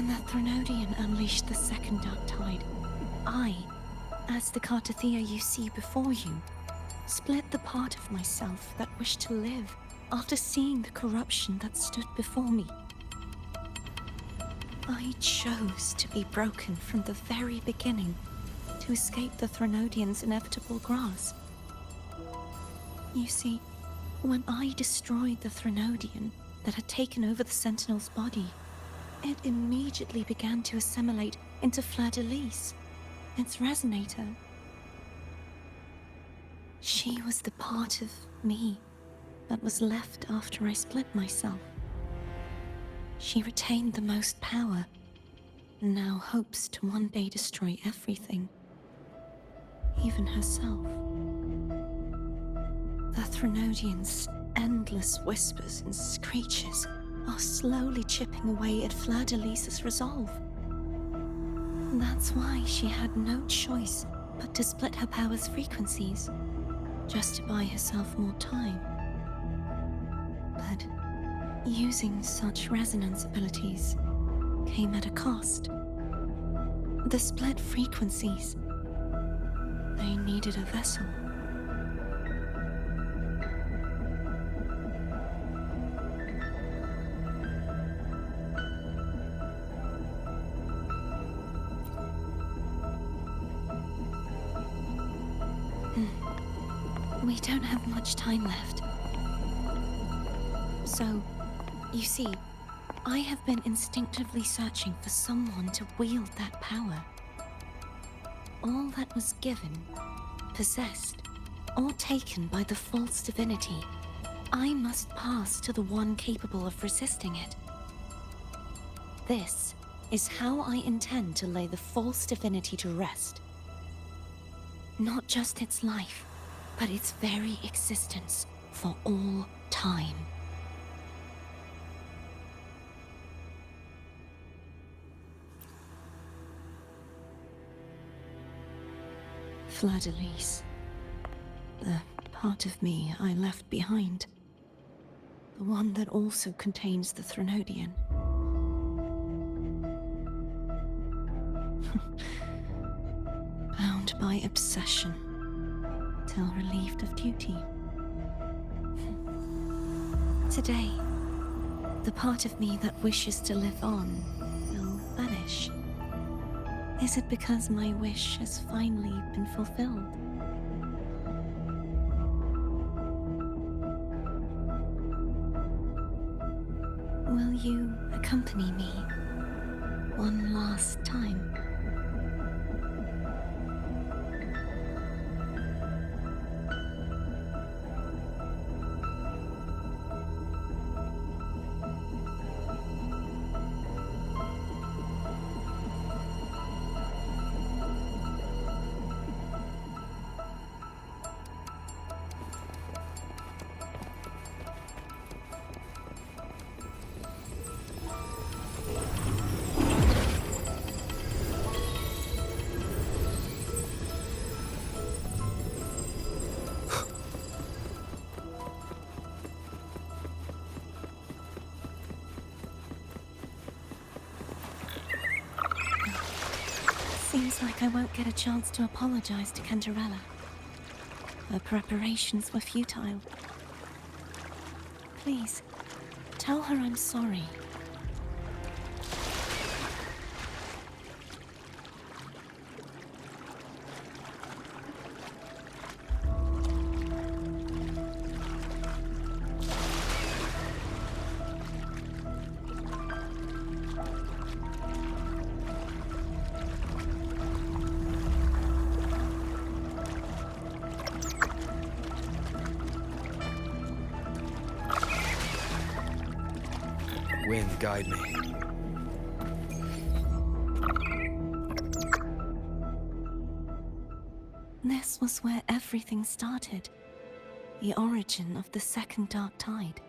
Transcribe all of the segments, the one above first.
When the Threnodian unleashed the second dark tide, I, as the Cartathea you see before you, split the part of myself that wished to live after seeing the corruption that stood before me. I chose to be broken from the very beginning to escape the Threnodian's inevitable grasp. You see, when I destroyed the Threnodian that had taken over the Sentinel's body, it immediately began to assimilate into Fleur-de-Lis, its resonator. She was the part of me that was left after I split myself. She retained the most power, and now hopes to one day destroy everything, even herself. The Threnodian's endless whispers and screeches are slowly chipping away at Fleur-de-Lis's resolve. That's why she had no choice but to split her power's frequencies, just to buy herself more time. But using such resonance abilities came at a cost. The split frequencies, they needed a vessel. We don't have much time left. So, you see, I have been instinctively searching for someone to wield that power. All that was given, possessed, or taken by the false divinity, I must pass to the one capable of resisting it. This is how I intend to lay the false divinity to rest. Not just its life, but its very existence for all time. Fleur-de-Lis, the part of me I left behind, the one that also contains the Threnodian. Bound by obsession, till relieved of duty. Today, the part of me that wishes to live on will vanish. Is it because my wish has finally been fulfilled? Will you accompany me one last time? Seems like I won't get a chance to apologize to Cantarella. Her preparations were futile. Please, tell her I'm sorry. Wind, guide me. This was where everything started. The origin of the second dark tide.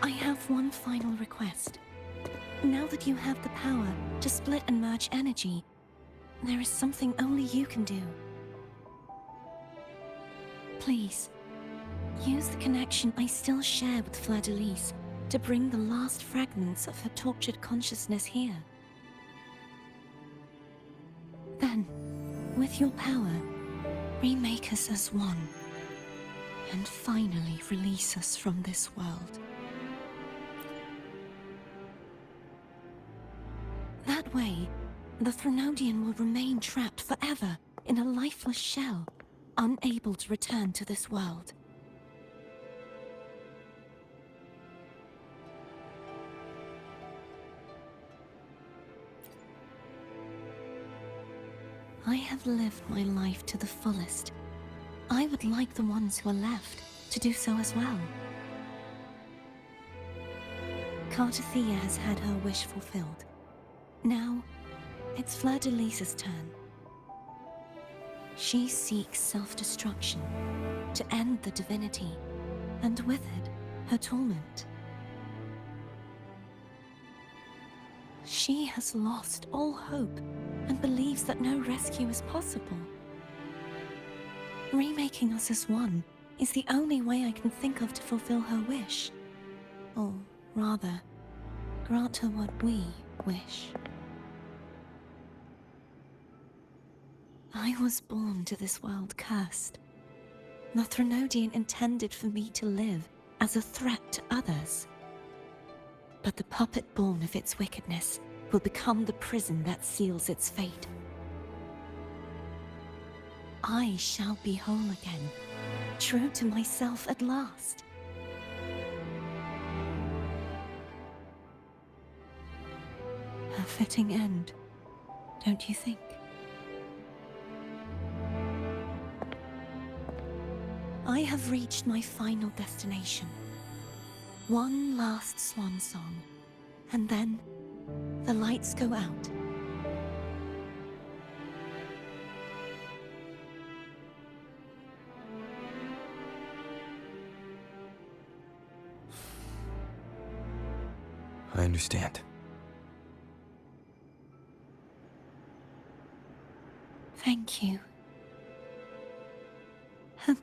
I have one final request. Now that you have the power to split and merge energy, there is something only you can do. Please, use the connection I still share with Fleur-de-Lis to bring the last fragments of her tortured consciousness here. Then, with your power, remake us as one, and finally release us from this world. That way, the Threnodian will remain trapped forever in a lifeless shell, unable to return to this world. I have lived my life to the fullest. I would like the ones who are left to do so as well. Cartathea has had her wish fulfilled. Now, it's Fleur-de-Lis's turn. She seeks self-destruction to end the divinity, and with it, her torment. She has lost all hope and believes that no rescue is possible. Remaking us as one is the only way I can think of to fulfill her wish. Or rather, grant her what we wish. I was born to this world cursed. The Threnodian intended for me to live as a threat to others. But the puppet born of its wickedness will become the prison that seals its fate. I shall be whole again, true to myself at last. A fitting end, don't you think? I have reached my final destination. One last swan song, and then the lights go out. I understand. Thank you. And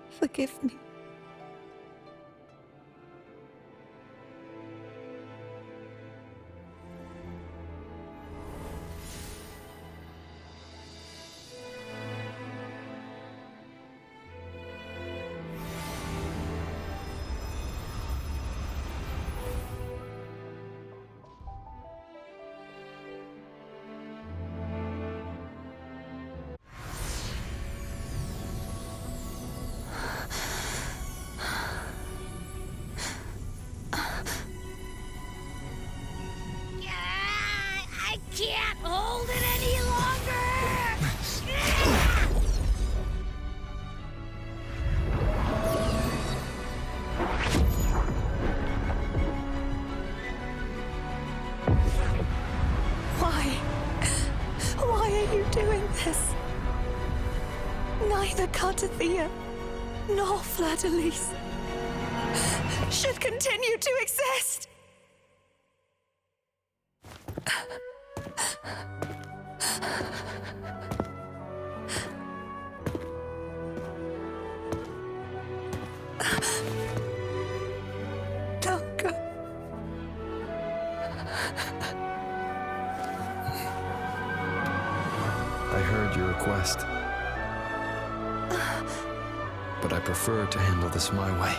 forgive me. I can't hold it any longer! Why are you doing this? Neither Cartathea nor Fleur-de-Lis should continue to exist. Don't go. I heard your request. But I prefer to handle this my way.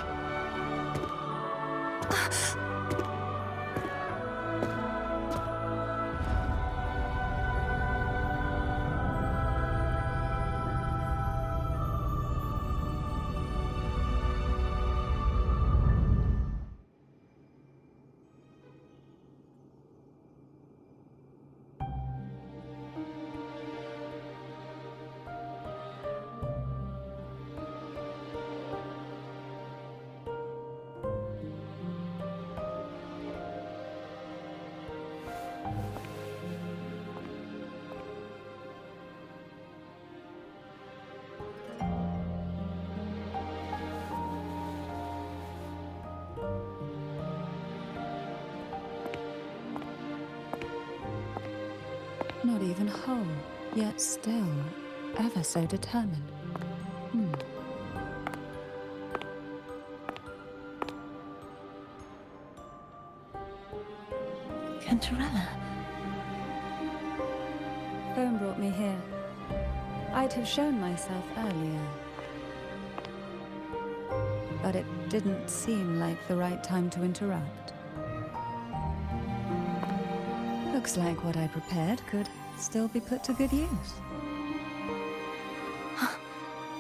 Not even whole, yet still ever so determined. Cantarella. Phone brought me here. I'd have shown myself earlier. But it didn't seem like the right time to interrupt. Looks like what I prepared could still be put to good use.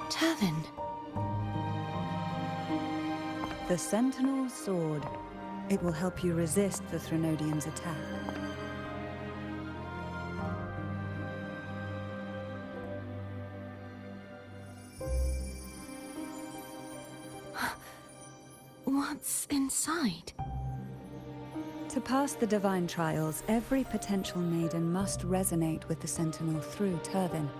Turvin. The Sentinel Sword. It will help you resist the Threnodians' attack. What's inside? To pass the divine trials, every potential maiden must resonate with the Sentinel through Turvin.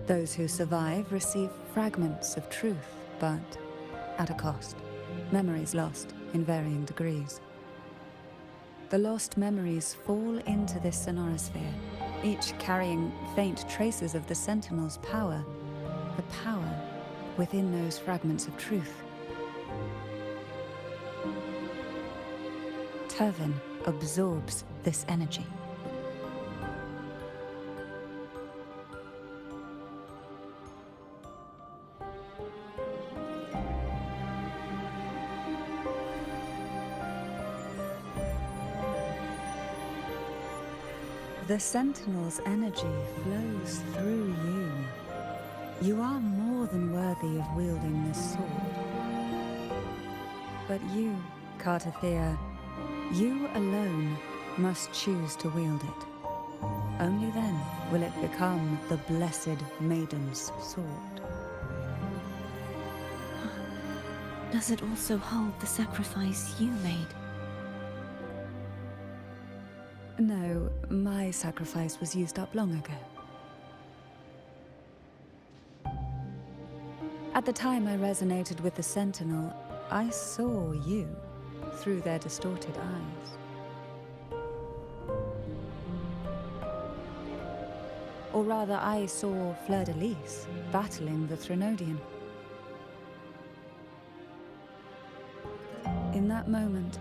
Those who survive receive fragments of truth, but at a cost. Memories lost in varying degrees. The lost memories fall into this sonorosphere, each carrying faint traces of the Sentinel's power, the power within those fragments of truth. Turvin absorbs this energy. The Sentinel's energy flows through you. You are more than worthy of wielding this sword. But you, Cartathea, you alone must choose to wield it. Only then will it become the Blessed Maiden's sword. Does it also hold the sacrifice you made? No, my sacrifice was used up long ago. At the time I resonated with the Sentinel, I saw you through their distorted eyes. Or rather, I saw Fleur-de-Lis battling the Threnodian. In that moment,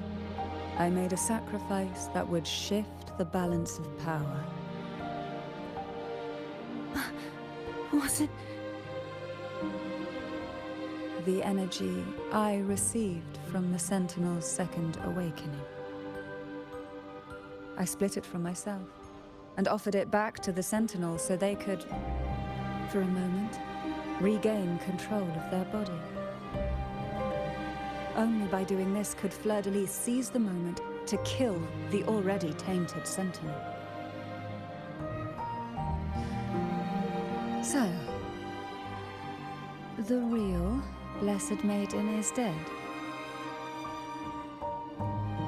I made a sacrifice that would shift the balance of power. Was it? The energy I received from the Sentinel's second awakening. I split it from myself and offered it back to the Sentinel so they could, for a moment, regain control of their body. Only by doing this could Fleur-de-Lis seize the moment to kill the already tainted Sentinel. So, the real Blessed Maiden is dead.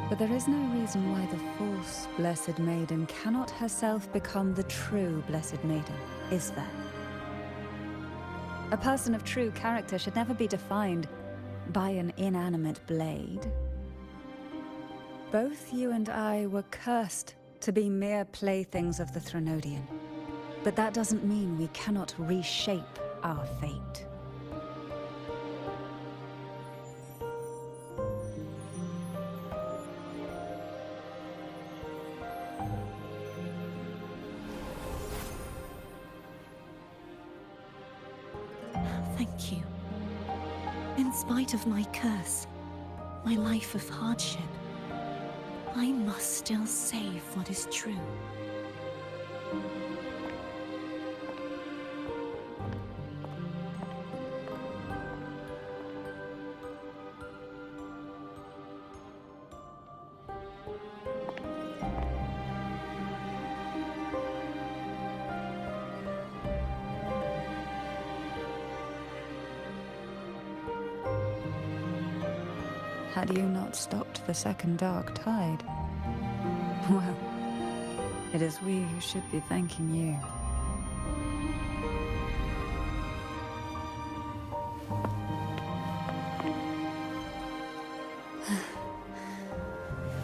But there is no reason why the false Blessed Maiden cannot herself become the true Blessed Maiden, is there? A person of true character should never be defined by an inanimate blade. Both you and I were cursed to be mere playthings of the Threnodian. But that doesn't mean we cannot reshape our fate. Thank you. In spite of my curse, my life of hardship, I must still save what is true. Had you not stopped the second dark tide? Well, it is we who should be thanking you.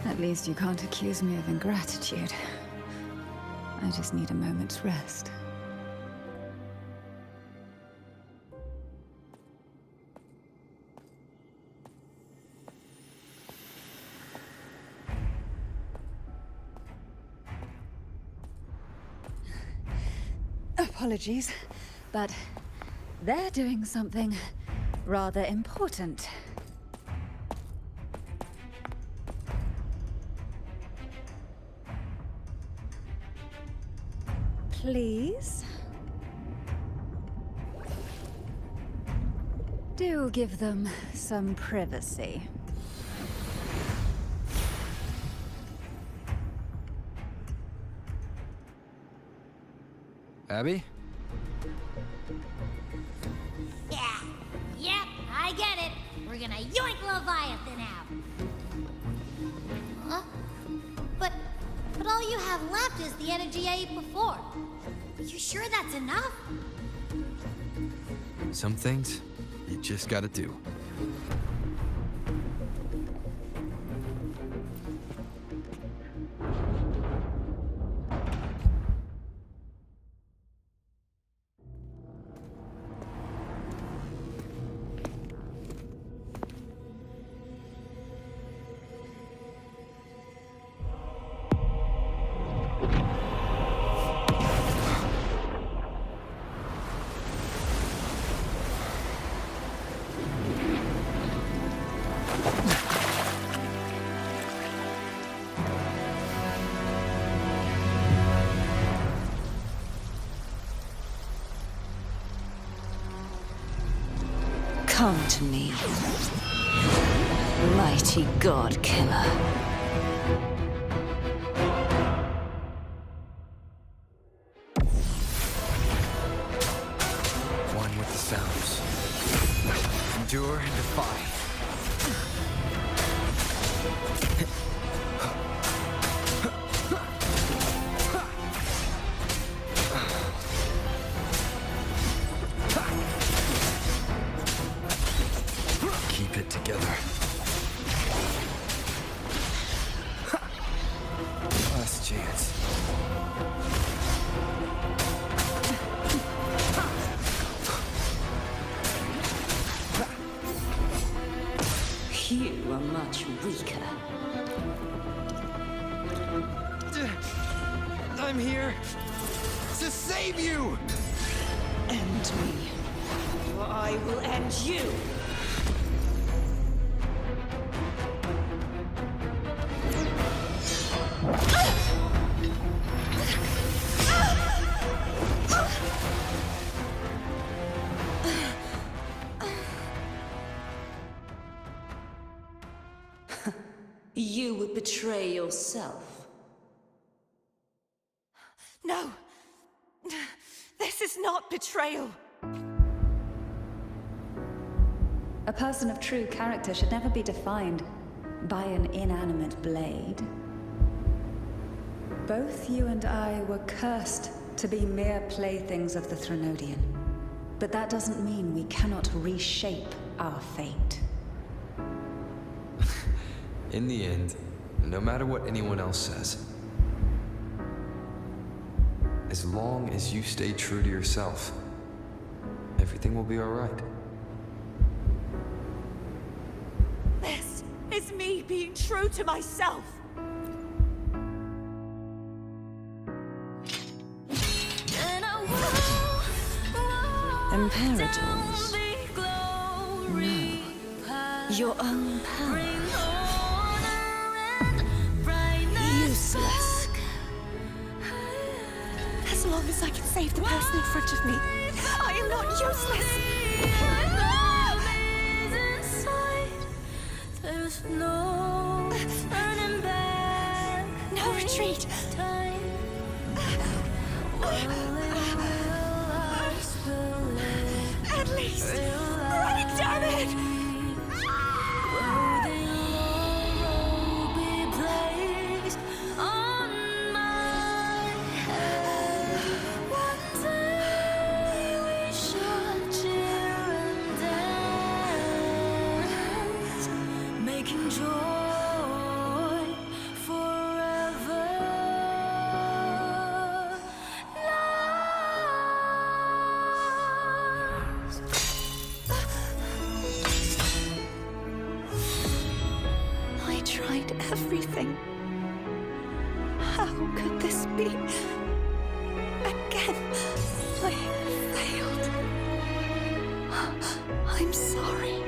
At least you can't accuse me of ingratitude. I just need a moment's rest. Apologies, but they're doing something rather important. Please? Do give them some privacy. Abby? Yeah. Yep, I get it. We're gonna yoink Leviathan out. Huh? But all you have left is the energy I ate before. Are you sure that's enough? Some things, you just gotta do. Come to me, mighty god killer. One with the sounds. Endure and defy. Keep it together. Last chance. You are much weaker. I'm here to save you! End me, or I will end you. You would betray yourself. No! This is not betrayal! A person of true character should never be defined by an inanimate blade. Both you and I were cursed to be mere playthings of the Threnodian. But that doesn't mean we cannot reshape our fate. In the end, no matter what anyone else says, as long as you stay true to yourself, everything will be all right. This is me being true to myself! Imperators? No. Your own power. Useless. As long as I can save the person in front of me, I am not useless! No retreat! At least, break, damn it! everything. How could this be? Again, I failed. I'm sorry.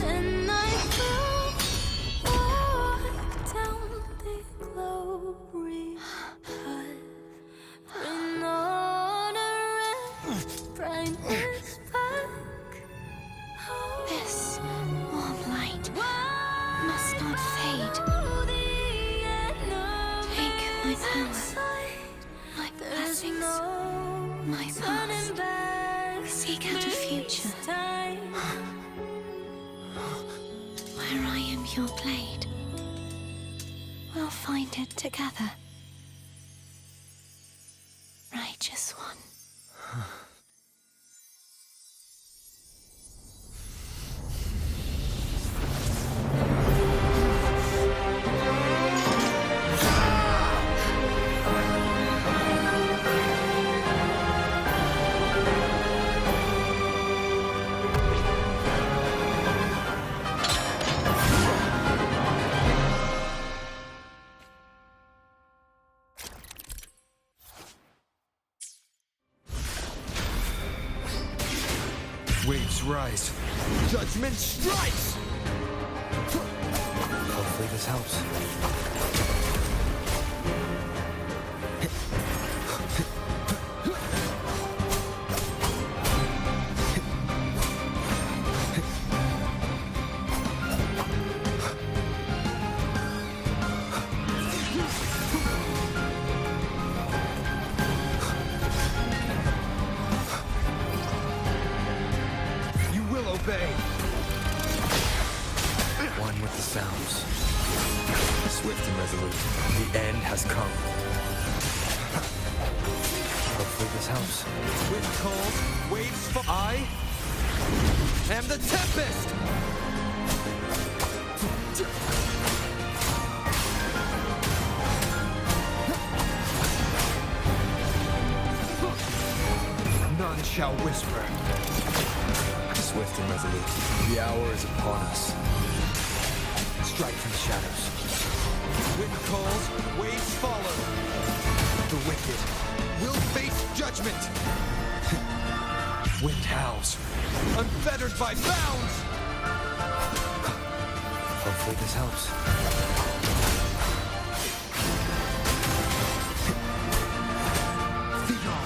And I fell down the glory path. Bring honor and brightness back. This warm light must not fade. Take my power, my blessings, my past. Seek out a future where I am your blade. We'll find it together. Righteous one. Waves rise. Judgment strikes! Hopefully this helps. You will obey! One with the sounds. Swift and resolute. The end has come. Hopefully this helps. Wind calls, waves fall. I am the Tempest! None shall whisper. Swift and resolute. The hour is upon us. Strike from the shadows. Wind calls, waves follow. The wicked will face judgment. Wind howls, unfettered by bounds. Hopefully this helps. Feed on.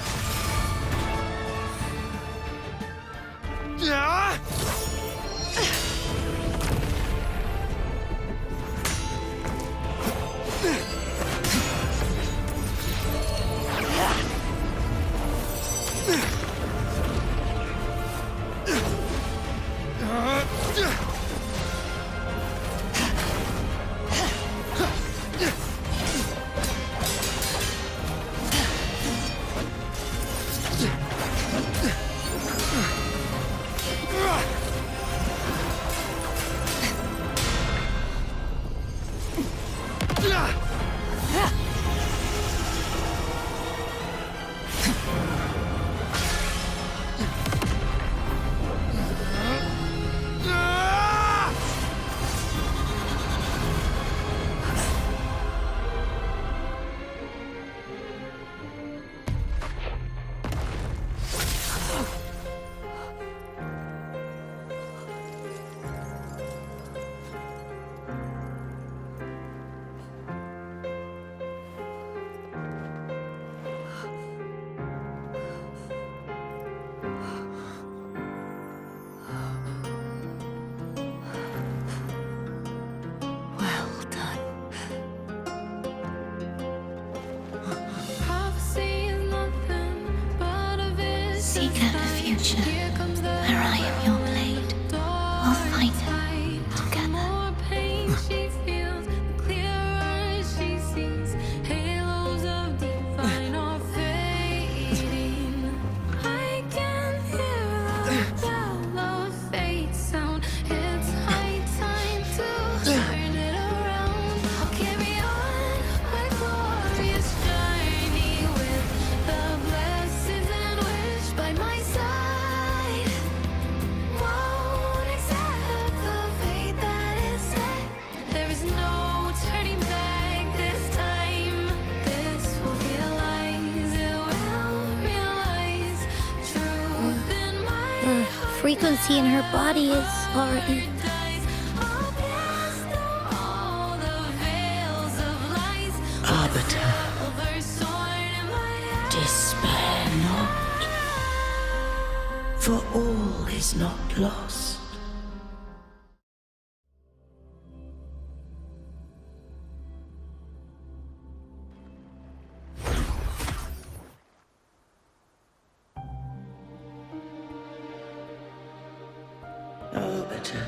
Yeah! Well done. Seek out a future where I am your blade. We'll find it together. Journey with the blessings and wisdom. frequency in her body is already... Arbiter, despair not, for all is not lost. Arbiter,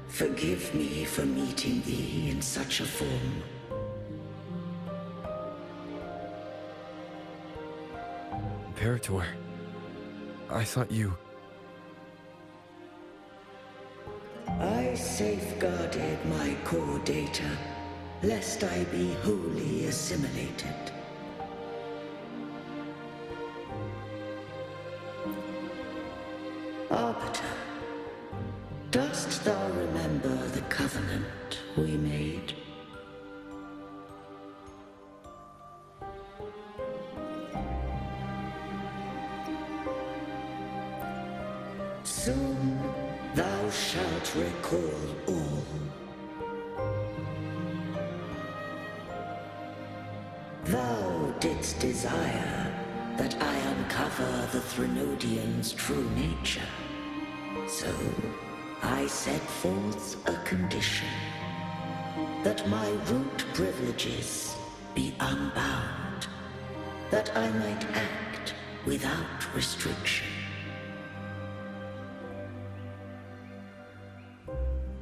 forgive me for meeting thee in such a form. Imperator, I thought you... I safeguarded my core data, lest I be wholly assimilated. Arbiter, dost thou remember the covenant we made? Soon thou shalt recall all. Thou didst desire that I uncover the Threnodian's true nature. So I set forth a condition, that my root privileges be unbound, that I might act without restriction.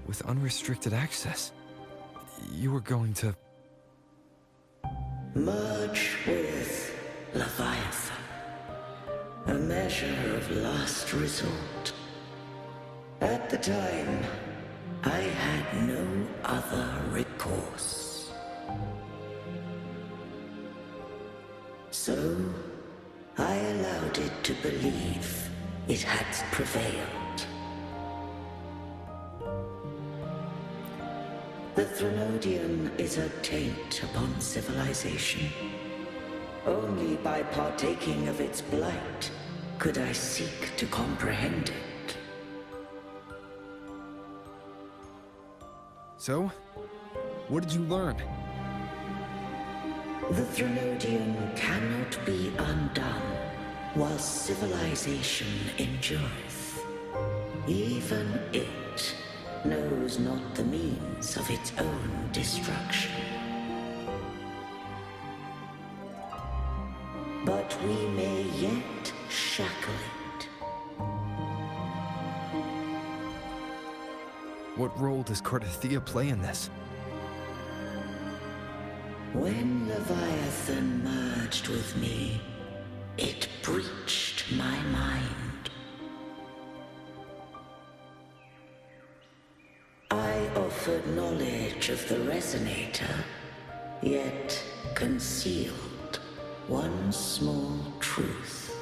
With unrestricted access, you were going to... Merge with Leviathan, a measure of last resort. At the time, I had no other recourse. So, I allowed it to believe it had prevailed. The Threnodian is a taint upon civilization. Only by partaking of its blight could I seek to comprehend it. So? What did you learn? The Threnodian cannot be undone while civilization endureth. Even it knows not the means of its own destruction. But we may yet shackle it. What role does Cardathia play in this? When Leviathan merged with me, it breached my mind. I offered knowledge of the Resonator, yet concealed one small truth.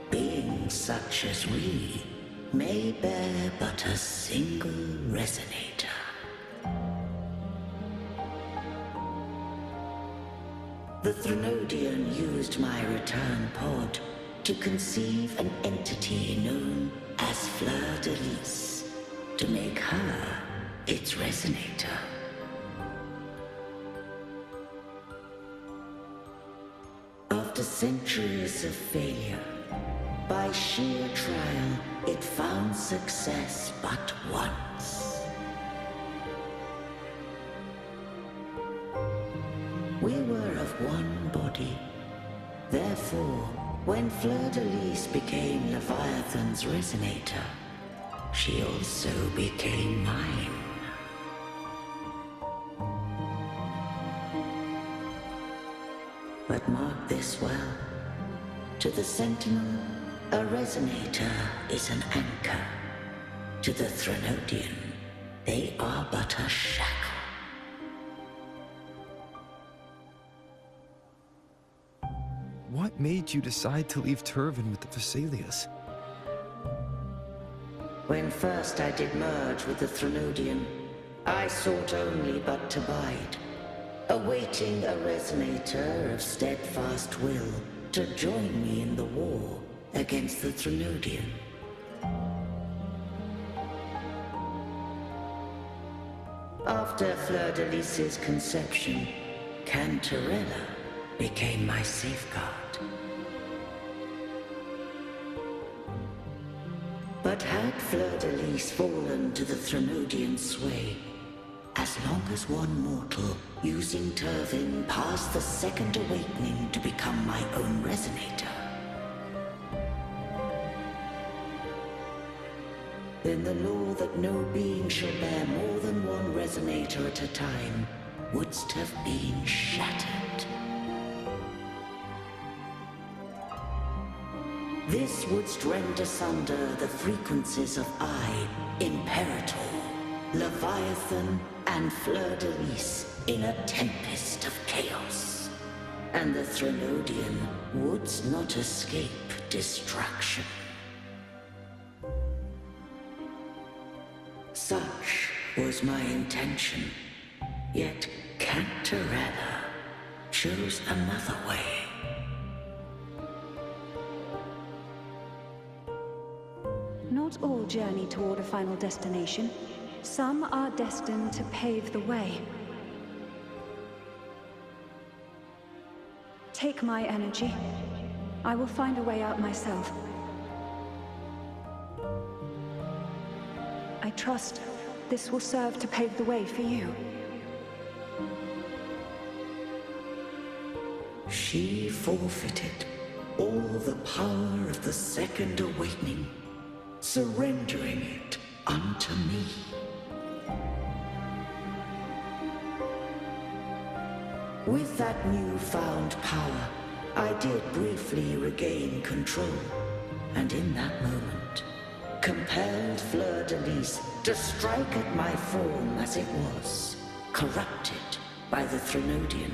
Beings such as we may bear but a single Resonator. The Threnodian used my return pod to conceive an entity known as Fleur de Lis, to make her its Resonator. After centuries of failure, by sheer trial, it found success but once. We were of one body. Therefore, when Fleur de Lis became Leviathan's Resonator, she also became mine. But mark this well. To the Sentinel, a Resonator is an anchor. To the Threnodian, they are but a shackle. What made you decide to leave Turvin with the Vesalias? When first I did merge with the Threnodian, I sought only but to bide, awaiting a Resonator of steadfast will to join me in the war against the Threnodian. After Fleur de Lis's conception, Cantarella became my safeguard. But had Fleur de Lis fallen to the Threnodian sway, as long as one mortal using Turvin passed the second awakening to become my own resonator, then the law that no being shall bear more than one resonator at a time wouldst have been shattered. This wouldst rend asunder the frequencies of I, Imperator, Leviathan, and Fleur de Lis in a tempest of chaos. And the Threnodian wouldst not escape destruction. Such was my intention, yet Cantarella chose another way. Not all journey toward a final destination. Some are destined to pave the way. Take my energy. I will find a way out myself. I trust this will serve to pave the way for you. She forfeited all the power of the second awakening, surrendering it unto me. With that newfound power, I did briefly regain control, and in that moment, compelled Fleur de Lis to strike at my form as it was, corrupted by the Threnodian.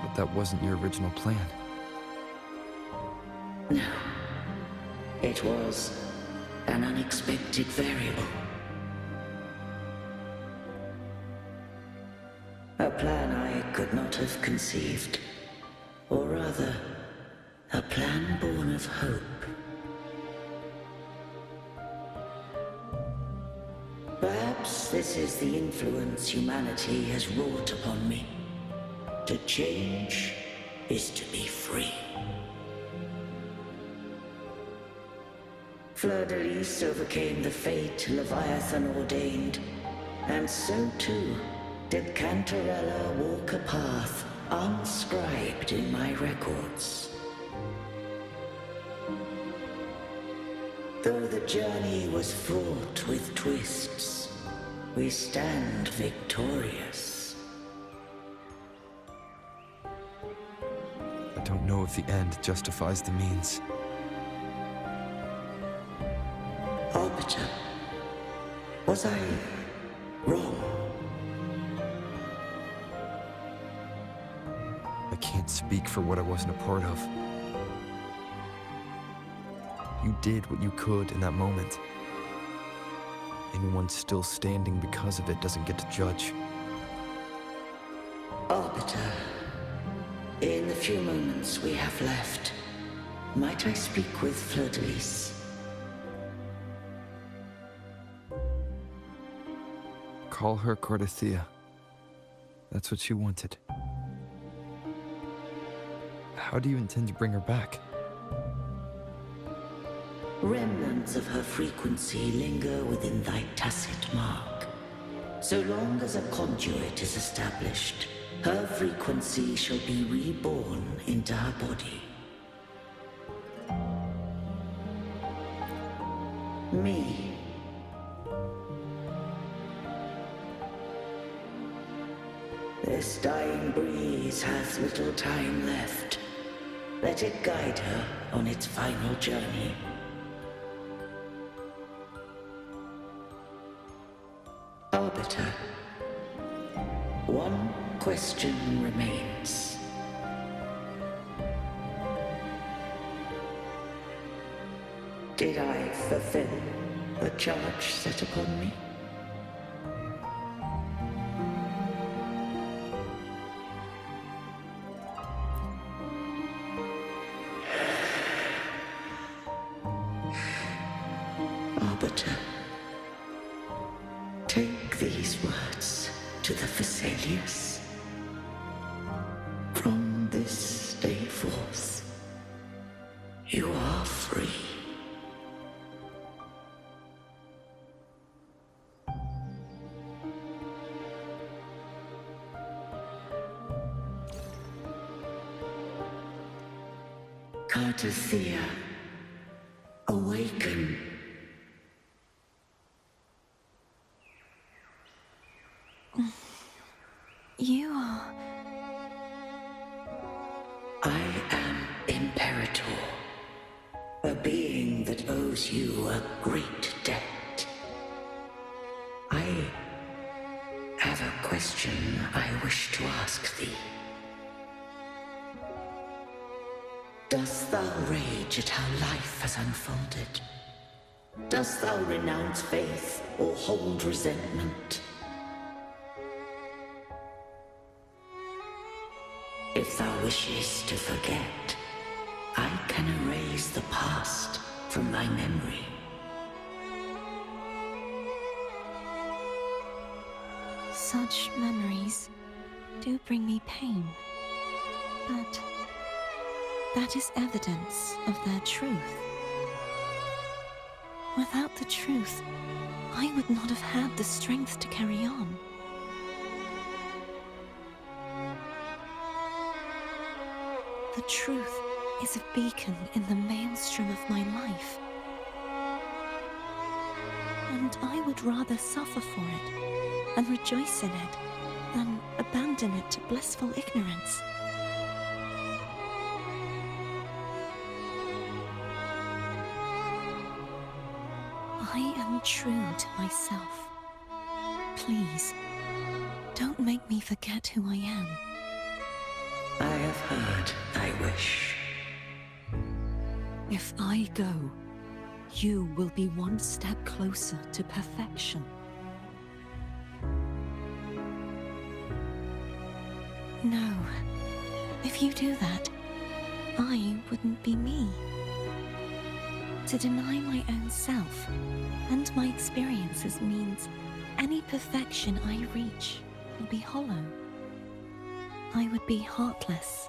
But that wasn't your original plan. No. It was an unexpected variable. A plan I could not have conceived. Or rather, a plan born of hope. Perhaps this is the influence humanity has wrought upon me. To change is to be free. Fleur de Lis overcame the fate Leviathan ordained, and so too did Cantarella walk a path unscribed in my records. Though the journey was fraught with twists, we stand victorious. I don't know if the end justifies the means. Arbiter, was I wrong? I can't speak for what I wasn't a part of. You did what you could in that moment. Anyone still standing because of it doesn't get to judge. Arbiter, in the few moments we have left, might I speak with Fleur de Lis? Call her Cardathea. That's what she wanted. How do you intend to bring her back? Remnants of her frequency linger within thy tacit mark. So long as a conduit is established, her frequency shall be reborn into her body. Me. This dying breeze has little time left. Let it guide her on its final journey. Arbiter, one question remains. Did I fulfill the charge set upon me? arbiter. Take these words to the Phasaelius. From this day forth, you are free. Cartothea, awaken. You are... I am Imperator, a being that owes you a great debt. I have a question I wish to ask thee. Dost thou rage at how life has unfolded? Dost thou renounce faith or hold resentment? If thou wishes to forget, I can erase the past from thy memory. Such memories do bring me pain, but that is evidence of their truth. Without the truth, I would not have had the strength to carry on. The truth is a beacon in the maelstrom of my life. And I would rather suffer for it and rejoice in it than abandon it to blissful ignorance. I am true to myself. Please, don't make me forget who I am. I have heard thy wish. If I go, you will be one step closer to perfection. No, if you do that, I wouldn't be me. To deny my own self and my experiences means any perfection I reach will be hollow. I would be heartless.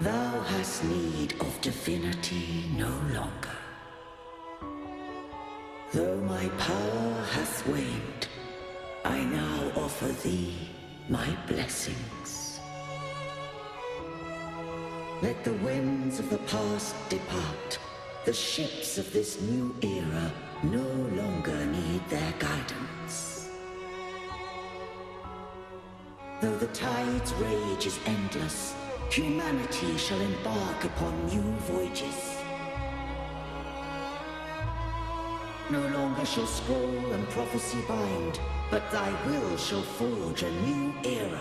Thou hast need of divinity no longer. Though my power hath waned, I now offer thee my blessings. Let the winds of the past depart. The ships of this new era no longer need their guidance. Though the tide's rage is endless, humanity shall embark upon new voyages. No longer shall scroll and prophecy bind, but thy will shall forge a new era.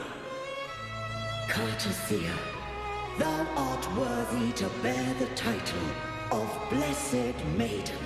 Cartothea, thou art worthy to bear the title of Blessed Maiden.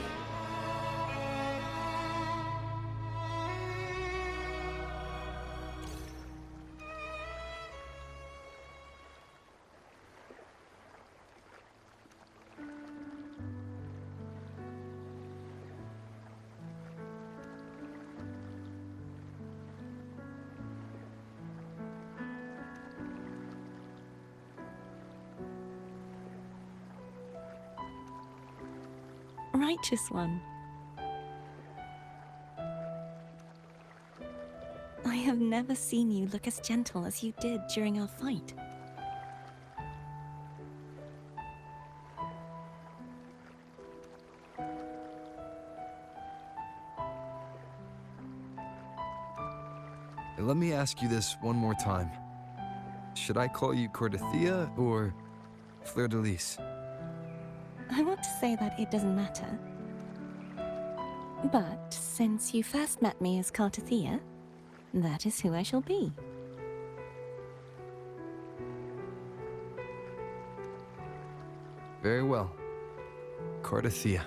Righteous one. I have never seen you look as gentle as you did during our fight. Let me ask you this one more time. Should I call you Cartothea or Fleur de Lis? I want to say that it doesn't matter. But since you first met me as Cartothea, that is who I shall be. Very well. Cartothea.